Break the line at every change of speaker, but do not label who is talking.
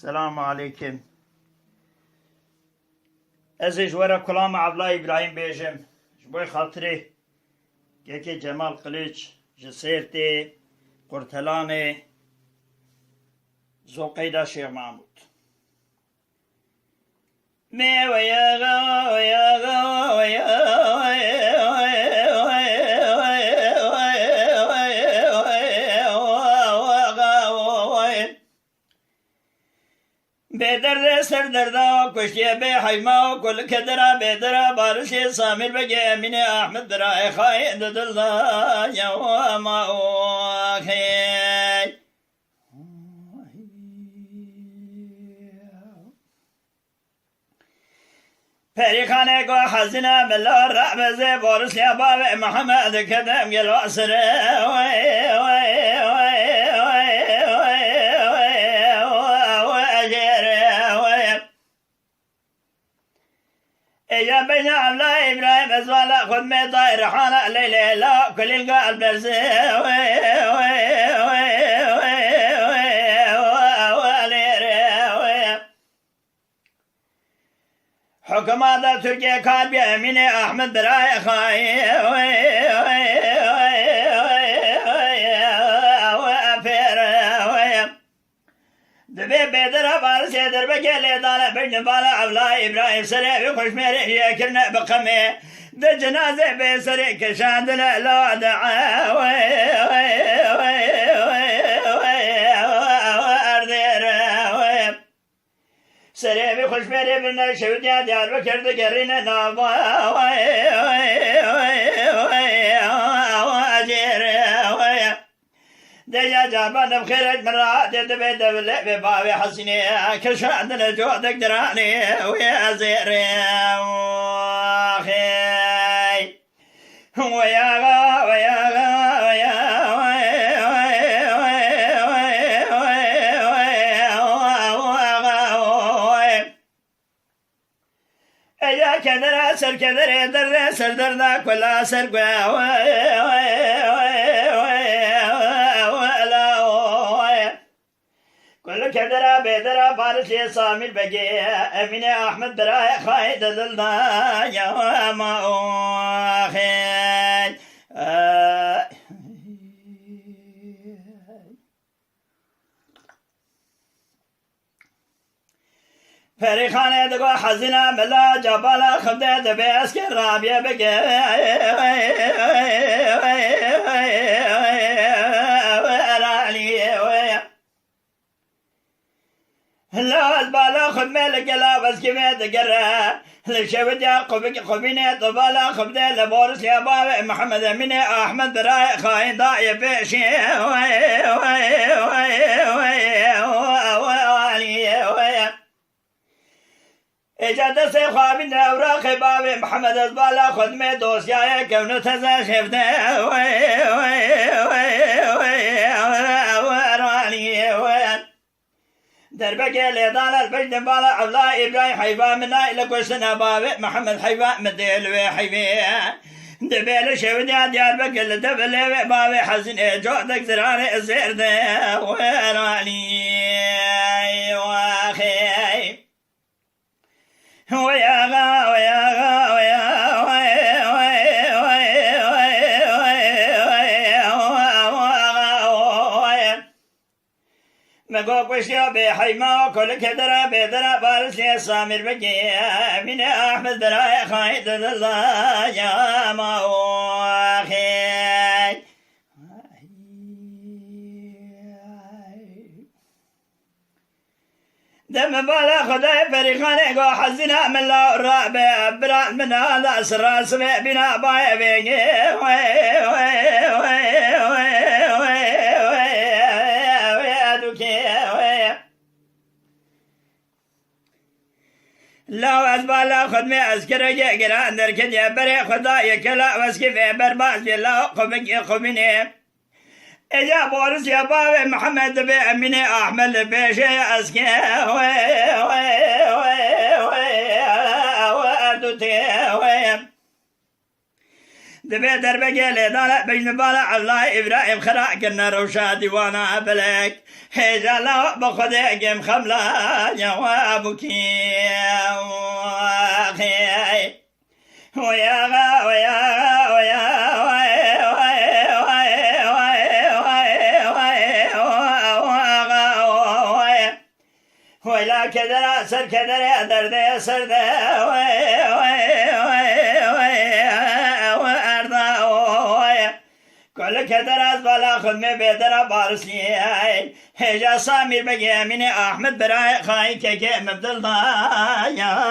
السلام عليكم. ازيج ورا كلام عبلا ابراهيم بيجم جبوي خاطري كيكي جمال قليج جسيرتي قرتلاني زوقيدا شيخ محمود مي ويا بدر سر دردا کشتی به حیما کل کدرا بدرا بارشی سامیر بگی امین احمد درا خای دل یا ما خی پریخانه کو حزینه ملا رعبزه بارش باب محمد کدم گل سره يا بين عملا إبراهيم أزوالا خذ مي طاير حالا ليلة لا كل القلب درسي حكم هذا تركيا كان بيمين أحمد براي خاي دبي بدر بارس يدر بجلي طالع بين بالا عبلا إبراهيم سريع بخش ميري يكرنا بقمي بجنازة بسريع كشاند لا دعا سريع بخش ميري بنا شوديا ديار بكر دقرينا نابا دجا جابنا بخيرج مرات دبي دبل ببابي حسيني كل عندنا جودك دراني ويا زيري واخي يا كدر سر كدر در سر درنا كل سر كل كدرا بدرا بارسي صامل بجي امين احمد براي خايد دلنا يا ما اخي فريخانه دغو حزينه ملا جبل خبده دبس كرابيه بجي لا البالا خذ مالك لا بس كيف تقرا لشبت يا قبينة طبالا خبده لبورس يا بابا محمد امين احمد براي خاين ضايع بشي اجا سي خوابين اوراق بابا محمد البالا خذ مي دوس يا كونه تزا شفته دربك ليدان البجد بالا عبلا إبراهيم حيفا منا إلى كوسنا بابا محمد حيفا مديل وحيفا دبيل شوديا ديار بك دبل بابا حزن جودك زرار زير ده وراني واخي ويا غا ويا غا ويا مگو کشیا به حیما کل کدرا بدرا بارسی سامر بگی امین احمد برای خاید دلا یا ما آخی دم بالا خدای فریخانه گو حزینا من لا رابع بران من هذا سر سمع بنا باي بيجي لا أزبالا خدمي أذكر جاكران دركن يا بري خدا يكلا واسكي في برباس لا قبني إجا بورس يا بابا محمد بي أميني أحمد بيشي أسكي دبي درب قال دالا بين بالا عبلا إبراهيم خرا كنا روشا ديوانا بلك هجلا بخده قم خملا جوابك ويا ولا كدر سر كدر درد سر كل كدر از بالا خود میں بهتر بارسی هجا سامیر بگی امین احمد برای خواهی که مبدل دایا